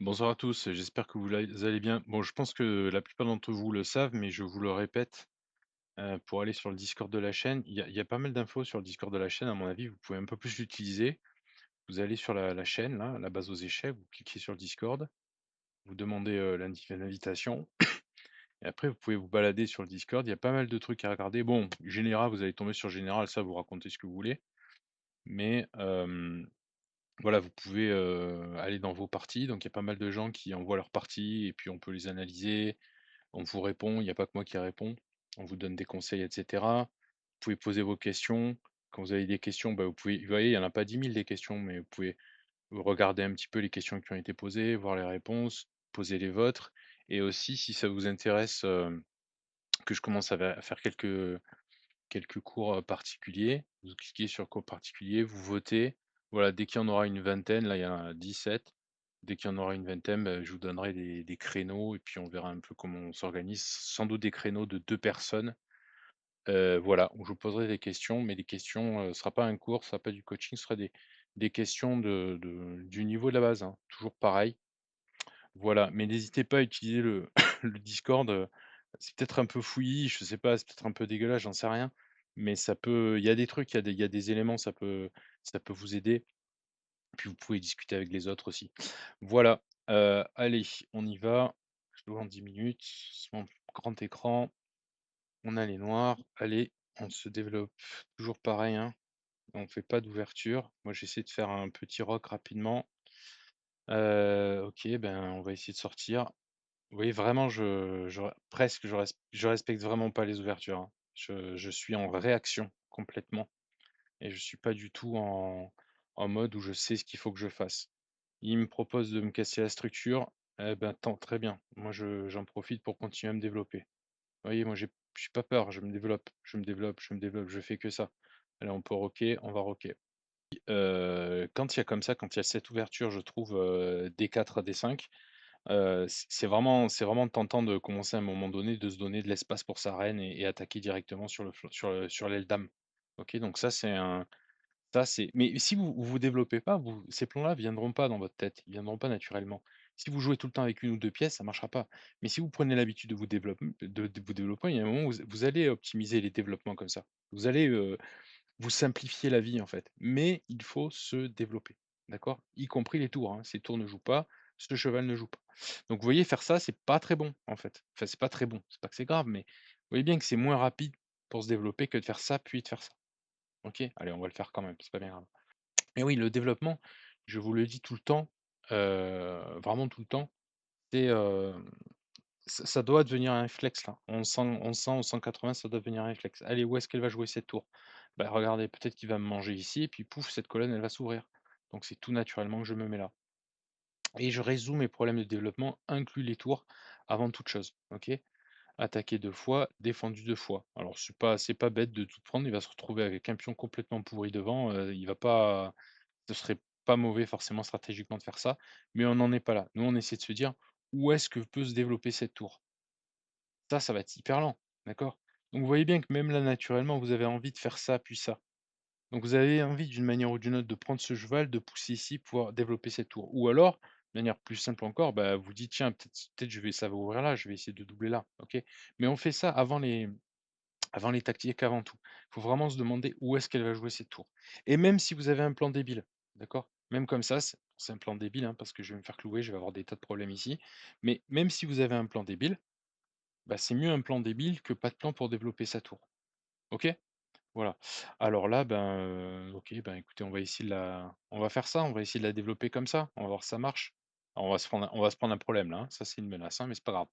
Bonsoir à tous, j'espère que vous allez bien. Bon, je pense que la plupart d'entre vous le savent, mais je vous le répète, pour aller sur le Discord de la chaîne, il y a pas mal d'infos sur le Discord de la chaîne, à mon avis, vous pouvez un peu plus l'utiliser. Vous allez sur la chaîne là, la base aux échecs, vous cliquez sur le Discord, vous demandez, l'invitation et après vous pouvez vous balader sur le Discord, il y a pas mal de trucs à regarder. Bon, général, vous allez tomber sur général, ça vous racontez ce que vous voulez, mais voilà, vous pouvez, aller dans vos parties, donc il y a pas mal de gens qui envoient leurs parties et puis on peut les analyser. On vous répond, il n'y a pas que moi qui réponds. On vous donne des conseils, et cetera. Vous pouvez poser vos questions. Quand vous avez des questions, bah, vous pouvez, vous voyez, il y en a pas 10 000 des questions, mais vous pouvez regarder un petit peu les questions qui ont été posées, voir les réponses, poser les vôtres. Et aussi, si ça vous intéresse, que je commence à faire quelques cours particuliers, vous cliquez sur cours particulier, vous votez. Voilà, dès qu'il y en aura une vingtaine, là il y en a 17. Dès qu'il y en aura une vingtaine, bah, je vous donnerai des créneaux et puis on verra un peu comment on s'organise. Sans doute des créneaux de 2 personnes. Voilà, où je vous poserai des questions, mais des questions, ce sera pas un cours, ce sera pas du coaching, ce sera des questions du niveau de la base, hein, toujours pareil. Voilà, mais n'hésitez pas à utiliser le le Discord, c'est peut-être un peu fouillis, je sais pas, c'est peut-être un peu dégueulasse, j'en sais rien, mais ça peut il y a des trucs, il y a des éléments, ça peut vous aider, puis vous pouvez discuter avec les autres aussi. Voilà, allez, on y va. Je dois en 10 minutes, sur mon grand écran, on a les noirs, allez, on se développe. Toujours pareil, hein, on fait pas d'ouverture. Moi, j'essaie de faire un petit rock rapidement. OK, ben, on va essayer de sortir. Oui, vraiment, je respecte vraiment pas les ouvertures, hein. Je suis en réaction complètement et je suis pas du tout en mode où je sais ce qu'il faut que je fasse. Il me propose de me casser la structure, eh ben, tant très bien. Moi, j'en profite pour continuer à me développer. Vous voyez, moi, j'ai pas peur, je me développe, je me développe, je me développe, je fais que ça. Allez, on peut rocker, on va rocker. Quand il y a comme ça, quand il y a cette ouverture, je trouve, D4 D5. C'est vraiment tentant de commencer à un moment donné, de se donner de l'espace pour sa reine et attaquer directement sur l'aile dame. OK, donc mais si vous développez pas, ces plans-là viendront pas dans votre tête, ils viendront pas naturellement. Si vous jouez tout le temps avec une ou 2 pièces, ça marchera pas. Mais si vous prenez l'habitude de vous développer, il y a un moment où vous allez optimiser les développements comme ça. Vous allez, vous simplifier la vie, en fait. Mais il faut se développer, d'accord? Y compris les tours, hein. Ces tours ne jouent pas, ce cheval ne joue pas. Donc vous voyez, faire ça, c'est pas très bon, en fait. Enfin, c'est pas très bon, c'est pas que c'est grave, mais vous voyez bien que c'est moins rapide pour se développer que de faire ça, puis de faire ça. OK? Allez, on va le faire quand même, c'est pas bien grave. Et oui, le développement, je vous le dis tout le temps, vraiment tout le temps, c'est, ça doit devenir un réflexe là. On 180, ça doit devenir un réflexe. Allez, où est-ce qu'elle va jouer cette tour? Bah, regardez, peut-être qu'il va me manger ici et puis pouf, cette colonne, elle va s'ouvrir. Donc c'est tout naturellement que je me mets là. Et je résous mes problèmes de développement, inclus les tours, avant toute chose. OK? Attaquer 2 fois, défendu 2 fois. Alors c'est pas bête de tout prendre, il va se retrouver avec un pion complètement pourri devant, il va pas ce serait pas mauvais forcément stratégiquement de faire ça, mais on n'en est pas là. Nous, on essaie de se dire: «Où est-ce que peut se développer cette tour?» Ça va être hyper lent, d'accord? Donc vous voyez bien que même là, naturellement, vous avez envie de faire ça, puis ça. Donc vous avez envie d'une manière ou d'une autre de prendre ce cheval, de pousser ici, pouvoir développer cette tour. Ou alors, de manière plus simple encore, bah, vous dites: «Tiens, peut-être ça va ouvrir là, je vais essayer de doubler là», OK? Mais on fait ça avant les tactiques, avant tout. Il faut vraiment se demander où est-ce qu'elle va jouer cette tour. Et même si vous avez un plan débile, d'accord? Même comme ça, c'est un plan débile, hein, parce que je vais me faire clouer, je vais avoir des tas de problèmes ici. Mais même si vous avez un plan débile, bah, c'est mieux un plan débile que pas de plan pour développer sa tour. OK? Voilà. Alors là, ben, OK, ben, écoutez, on va faire ça, on va essayer de la développer comme ça, on va voir si ça marche. Alors on va se prendre un problème là, hein, ça c'est une menace, hein, mais c'est pas grave.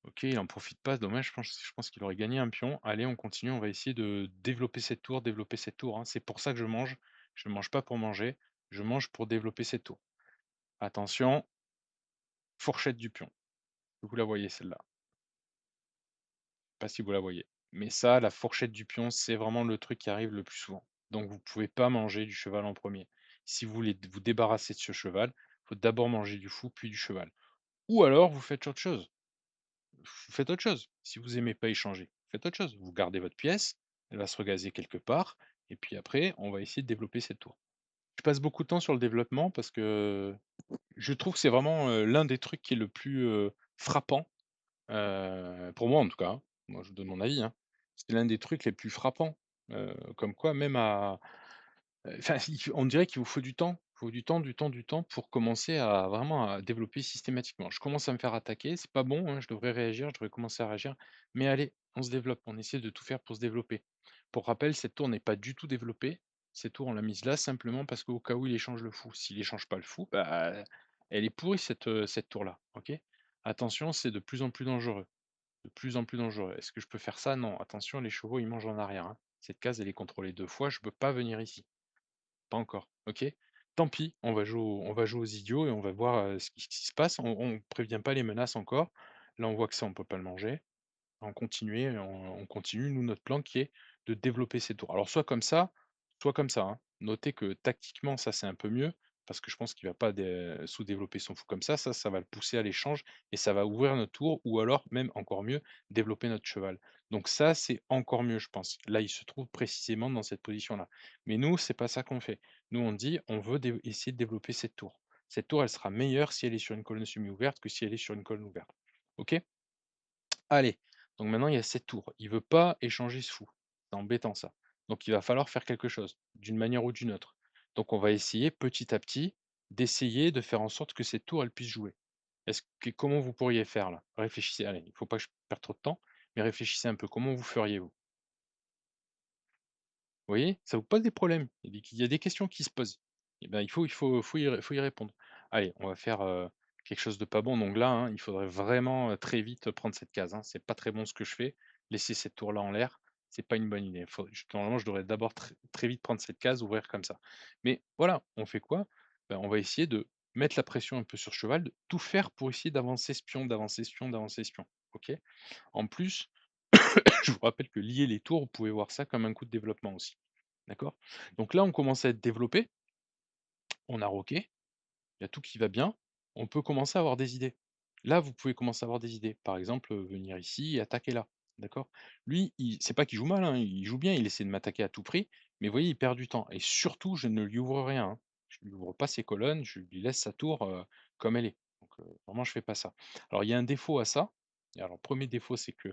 OK, il en profite pas, dommage, je pense qu'il aurait gagné un pion. Allez, on continue, on va essayer de développer cette tour, hein. C'est pour ça que je mange. Je ne mange pas pour manger, je mange pour développer cette tour. Attention, fourchette du pion. Vous la voyez celle-là? Pas si vous la voyez. Mais ça, la fourchette du pion, c'est vraiment le truc qui arrive le plus souvent. Donc vous pouvez pas manger du cheval en premier. Si vous voulez vous débarrasser de ce cheval, il faut d'abord manger du fou, puis du cheval. Ou alors vous faites autre chose. Vous faites autre chose. Si vous aimez pas échanger, faites autre chose. Vous gardez votre pièce, elle va se regazer quelque part, et puis après, on va essayer de développer cette tour. Je passe beaucoup de temps sur le développement parce que je trouve que c'est vraiment, l'un des trucs qui est le plus, frappant, pour moi en tout cas, hein. Moi je vous donne mon avis, hein. C'est l'un des trucs les plus frappants, comme quoi même à enfin, on dirait qu'il vous faut du temps. Il faut du temps, du temps, du temps pour commencer à vraiment à développer systématiquement. Je commence à me faire attaquer, c'est pas bon, hein, je devrais réagir, je devrais commencer à réagir, mais allez, on se développe, on essaie de tout faire pour se développer. Pour rappel, cette tour n'est pas du tout développée. Cette tour, on l'a mise là simplement parce qu'au cas où il échange le fou. S'il échange pas le fou, bah, elle est pourrie cette tour-là, OK? Attention, c'est de plus en plus dangereux, de plus en plus dangereux. Est-ce que je peux faire ça? Non, attention, les chevaux, ils mangent en arrière, hein. Cette case, elle est contrôlée 2 fois, je peux pas venir ici. Pas encore, OK. Tant pis, on va jouer aux idiots et on va voir, ce qui se passe. On prévient pas les menaces encore. Là, on voit que ça, on peut pas le manger. On continue, nous, notre plan qui est de développer ces tours. Alors soit comme ça, soit comme ça, hein. Notez que tactiquement, ça, c'est un peu mieux, parce que je pense qu'il va pas sous-développer son fou comme ça va le pousser à l'échange et ça va ouvrir notre tour ou alors même encore mieux, développer notre cheval. Donc ça, c'est encore mieux, je pense. Là, il se trouve précisément dans cette position-là. Mais nous, c'est pas ça qu'on fait. Nous, on dit: «On veut essayer de développer cette tour». Cette tour, elle sera meilleure si elle est sur une colonne semi-ouverte que si elle est sur une colonne ouverte. OK? Allez, donc maintenant il y a cette tour. Il veut pas échanger ce fou. C'est embêtant ça. Donc il va falloir faire quelque chose, d'une manière ou d'une autre. Donc on va essayer petit à petit d'essayer de faire en sorte que cette tour elle puisse jouer. Comment vous pourriez faire là? Réfléchissez, allez, il faut pas que je perde trop de temps, mais réfléchissez un peu. Comment vous feriez vous? Vous voyez? Ça vous pose des problèmes. Il y a des questions qui se posent. Et ben, il faut y répondre. Allez, on va faire, quelque chose de pas bon. Donc là, hein, il faudrait vraiment, très vite prendre cette case, hein. C'est pas très bon ce que je fais. Laisser cette tour-là en l'air, c'est pas une bonne idée. Normalement, je devrais d'abord très vite prendre cette case, ouvrir comme ça. Mais voilà, on fait quoi? Ben, on va essayer de mettre la pression un peu sur le cheval, de tout faire pour essayer d'avancer ce pion, d'avancer ce pion, d'avancer ce pion. OK? En plus, je vous rappelle que lier les tours, vous pouvez voir ça comme un coup de développement aussi. D'accord? Donc là, on commence à être développé, on a roqué, il y a tout qui va bien, on peut commencer à avoir des idées. Là, vous pouvez commencer à avoir des idées. Par exemple, venir ici et attaquer là. D'accord? Lui, c'est pas qu'il joue mal, hein, il joue bien, il essaie de m'attaquer à tout prix, mais vous voyez, il perd du temps. Et surtout, je ne lui ouvre rien, hein. Je ne lui ouvre pas ses colonnes, je lui laisse sa tour comme elle est. Donc, vraiment, je fais pas ça. Alors, il y a un défaut à ça. Et alors, premier défaut, c'est que,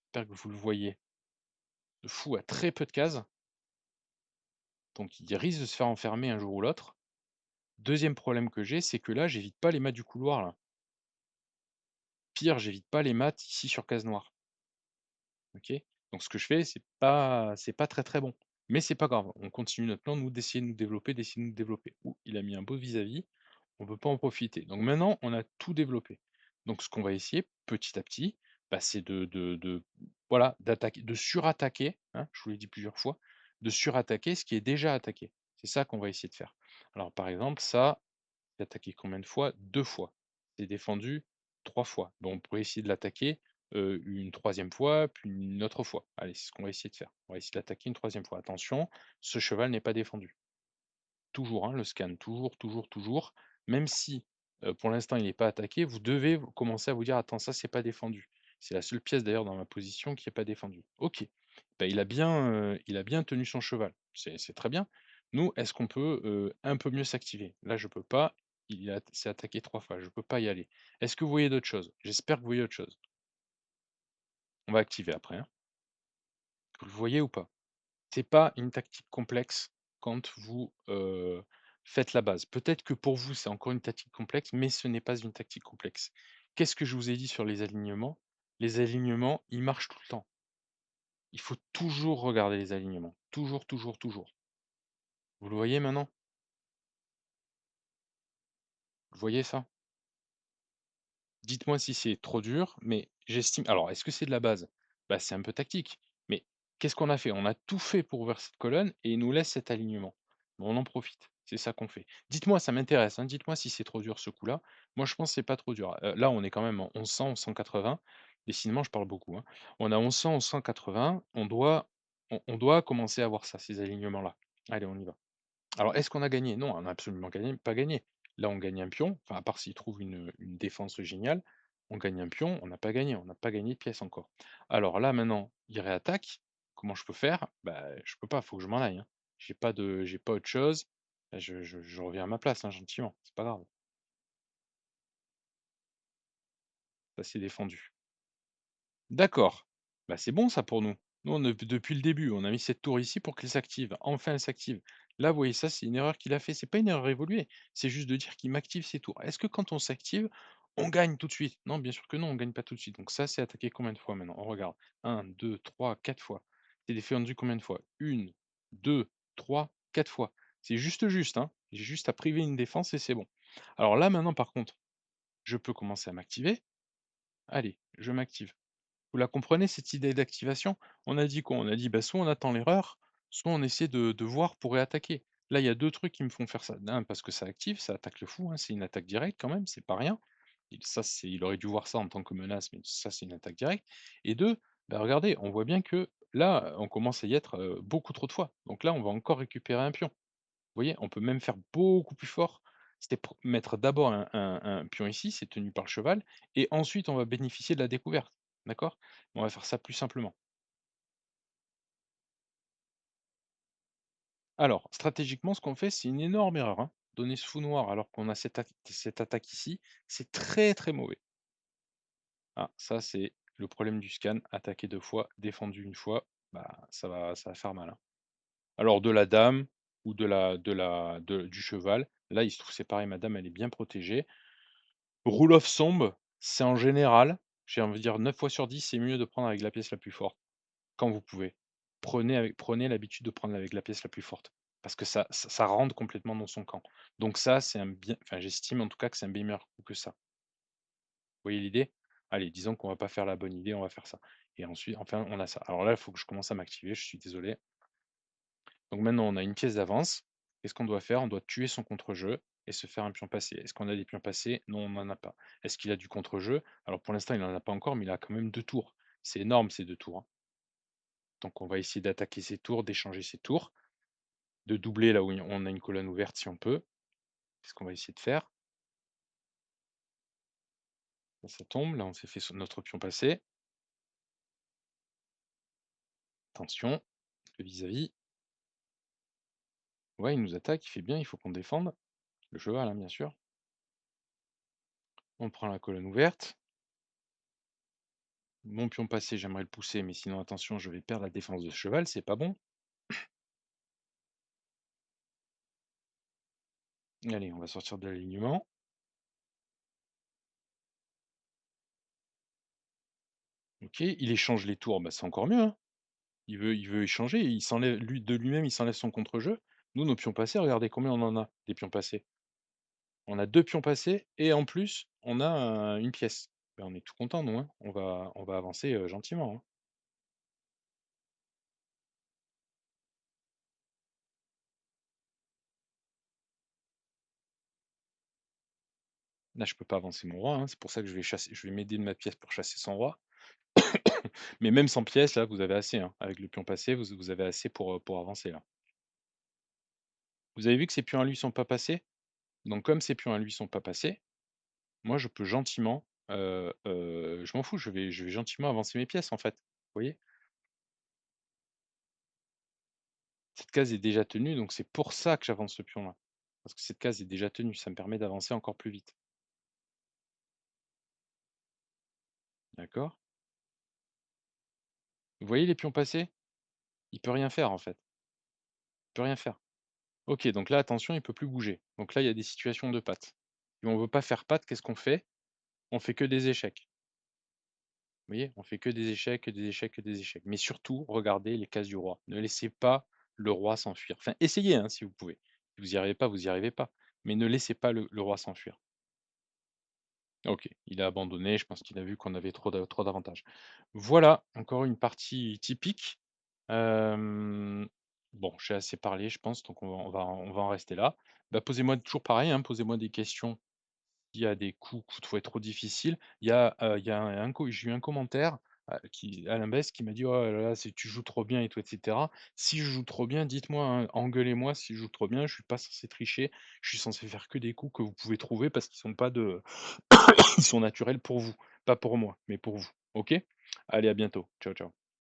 j'espère que vous le voyez, le fou a très peu de cases, donc il risque de se faire enfermer un jour ou l'autre. Deuxième problème que j'ai, c'est que là, j'évite pas les mâts du couloir là. Pire, j'évite pas les mâts ici sur case noire, OK? Donc ce que je fais, c'est pas très, très bon. Mais c'est pas grave, on continue notre plan, nous, d'essayer de nous développer, d'essayer de nous développer. Ouh, il a mis un beau vis-à-vis, on peut pas en profiter. Donc maintenant, on a tout développé. Donc ce qu'on va essayer petit à petit, bah, c'est de voilà, d'attaquer, de surattaquer, hein, je vous l'ai dit plusieurs fois, de surattaquer ce qui est déjà attaqué. C'est ça qu'on va essayer de faire. Alors par exemple, ça, j'ai attaqué combien de fois? 2 fois. C'est défendu 3 fois. Bon, on pourrait essayer de l'attaquer, une troisième fois, puis une autre fois. Allez, c'est ce qu'on va essayer de faire. On va essayer de l'attaquer une troisième fois. Attention, ce cheval n'est pas défendu. Toujours, hein, le scan, toujours, toujours, toujours. Même si, pour l'instant, il n'est pas attaqué, vous devez commencer à vous dire: «Attends, ça, c'est pas défendu». C'est la seule pièce d'ailleurs dans ma position qui est pas défendue. OK. Bah, il a bien tenu son cheval. C'est très bien. Nous, est-ce qu'on peut, un peu mieux s'activer? Là, je peux pas. Il s'est attaqué 3 fois, je peux pas y aller. Est-ce que vous voyez d'autres choses? J'espère que vous voyez autre chose. On va activer après, hein. Vous le voyez ou pas? C'est pas une tactique complexe quand vous, faites la base. Peut-être que pour vous, c'est encore une tactique complexe, mais ce n'est pas une tactique complexe. Qu'est-ce que je vous ai dit sur les alignements? Les alignements, ils marchent tout le temps. Il faut toujours regarder les alignements. Toujours, toujours, toujours. Vous le voyez maintenant? Vous voyez ça? Dites-moi si c'est trop dur, mais j'estime alors est-ce que c'est de la base? Bah, c'est un peu tactique, mais qu'est-ce qu'on a fait? On a tout fait pour ouvrir cette colonne et il nous laisse cet alignement. Bon, on en profite, c'est ça qu'on fait. Dites-moi, ça m'intéresse, hein, dites-moi si c'est trop dur ce coup-là. Moi, je pense que c'est pas trop dur. Là, on est quand même en 1100, 1180. Décidément, je parle beaucoup, hein. On a 1100, 1180, on doit commencer à voir ça, ces alignements-là. Allez, on y va. Alors, est-ce qu'on a gagné? Non, on n'a absolument pas gagné. Là, on gagne un pion, enfin, à part s'il trouve une défense géniale, on gagne un pion, on n'a pas gagné de pièce encore. Alors là, maintenant, il réattaque. Comment je peux faire? Bah, je peux pas, faut que je m'en aille, hein. J'ai pas autre chose. Bah, je reviens à ma place, hein, gentiment, c'est pas grave. Ça s'est défendu. D'accord. Bah, c'est bon ça pour nous. Nous, on depuis le début, on a mis cette tour ici pour qu'elle s'active. Enfin, elle s'active. Là, vous voyez, ça, c'est une erreur qu'il a fait. C'est pas une erreur évoluée. C'est juste de dire qu'il m'active ses tours. Est-ce que quand on s'active, on gagne tout de suite? Non, bien sûr que non, on gagne pas tout de suite. Donc ça, c'est attaqué combien de fois maintenant? On regarde. Un, 2, 3, 4 fois. C'est défendu combien de fois? Une, 2, 3, 4 fois. C'est juste, hein. J'ai juste à priver une défense et c'est bon. Alors là, maintenant, par contre, je peux commencer à m'activer. Allez, je m'active. Vous la comprenez cette idée d'activation? On a dit quoi? On a dit, bah, soit on attend l'erreur, soit on essaie de voir pour réattaquer. Là, il y a 2 trucs qui me font faire ça. Un parce que ça active, ça attaque le fou, hein, c'est une attaque directe quand même, c'est pas rien. Il aurait dû voir ça en tant que menace, mais ça, c'est une attaque directe. Et 2, bah, regardez, on voit bien que là, on commence à y être, beaucoup trop de fois. Donc là, on va encore récupérer un pion. Vous voyez? On peut même faire beaucoup plus fort. C'était pour mettre d'abord un pion ici, c'est tenu par le cheval, et ensuite on va bénéficier de la découverte. D'accord? On va faire ça plus simplement. Alors, stratégiquement, ce qu'on fait, c'est une énorme erreur, hein. Donner ce fou noir alors qu'on a cette attaque ici, c'est très, très mauvais. Ah, ça, c'est le problème du scan, attaquer 2 fois, défendu une fois, bah, ça va faire mal, hein. Alors de la dame ou du cheval, là, il se trouve c'est pareil, ma dame, elle est bien protégée. Rule of thumb, c'est en général, j'ai envie de dire 9 fois sur 10, c'est mieux de prendre avec la pièce la plus forte, quand vous pouvez. Prenez l'habitude de prendre avec la pièce la plus forte, parce que ça rentre complètement dans son camp. Donc ça, c'est un bien enfin, j'estime en tout cas que c'est un bien meilleur coup que ça. Vous voyez l'idée? Allez, disons qu'on va pas faire la bonne idée, on va faire ça. Et ensuite enfin, on a ça. Alors là, il faut que je commence à m'activer, je suis désolé. Donc maintenant, on a une pièce d'avance. Qu'est-ce qu'on doit faire? On doit tuer son contre-jeu et se faire un pion passé. Est-ce qu'on a des pions passés? Non, on n'en a pas. Est-ce qu'il a du contre-jeu? Alors pour l'instant, il n'en a pas encore, mais il a quand même 2 tours. C'est énorme ces 2 tours, hein. Donc on va essayer d'attaquer ses tours, d'échanger ses tours, de doubler là où on a une colonne ouverte si on peut. C'est ce qu'on va essayer de faire. Là, ça tombe, là on s'est fait notre pion passé. Attention, le vis-à-vis. Ouais, il nous attaque, il fait bien, il faut qu'on défende. Le cheval, hein, bien sûr. On prend la colonne ouverte. Mon pion passé, j'aimerais le pousser, mais sinon attention, je vais perdre la défense de ce cheval, c'est pas bon. Allez, on va sortir de l'alignement. OK, il échange les tours, bah, c'est encore mieux, hein. Il veut échanger, il s'enlève lui de lui-même, il s'enlève son contre-jeu. Nous, nos pions passés, regardez combien on en a, des pions passés. On a 2 pions passés et en plus, on a, une pièce. Bah, on est tout content nous, hein. On va avancer, gentiment, hein. Là, je peux pas avancer mon roi, hein, c'est pour ça que je vais m'aider de ma pièce pour chasser son roi. Mais même sans pièce, là, vous avez assez, hein. Avec le pion passé, vous avez assez pour avancer, là. Vous avez vu que ces pions à lui sont pas passés? Donc comme ces pions à lui sont pas passés, moi je peux gentiment, je m'en fous, je vais gentiment avancer mes pièces, en fait. Vous voyez? Cette case est déjà tenue, donc c'est pour ça que j'avance ce pion-là. Parce que cette case est déjà tenue, ça me permet d'avancer encore plus vite. D'accord? Vous voyez les pions passés? Il peut rien faire, en fait. Il peut rien faire. OK, donc là, attention, il peut plus bouger. Donc là, il y a des situations de patte. Si on veut pas faire patte, qu'est-ce qu'on fait? On fait que des échecs. Vous voyez? On fait que des échecs, que des échecs, que des échecs. Mais surtout, regardez les cases du roi. Ne laissez pas le roi s'enfuir. Enfin, essayez, hein, si vous pouvez. Si vous y arrivez pas, vous y arrivez pas. Mais ne laissez pas le roi s'enfuir. OK, il a abandonné, je pense qu'il a vu qu'on avait trop d'avantages. Voilà, encore une partie typique. Hem, bon, j'ai assez parlé, je pense, donc on va en rester là. Bah, posez-moi toujours pareil, hein, posez-moi des questions. Il y a des coups toutefois trop difficiles. Il y a j'ai eu un commentaire, Alain Bess qui m'a dit: «Oh là là, c'est tu joues trop bien et tout et cetera». Si je joue trop bien, dites-moi, hein, engueulez-moi si je joue trop bien, je suis pas censé tricher, je suis censé faire que des coups que vous pouvez trouver parce qu'ils sont pas de ils sont naturels pour vous, pas pour moi, mais pour vous. OK? Allez, à bientôt. Ciao, ciao.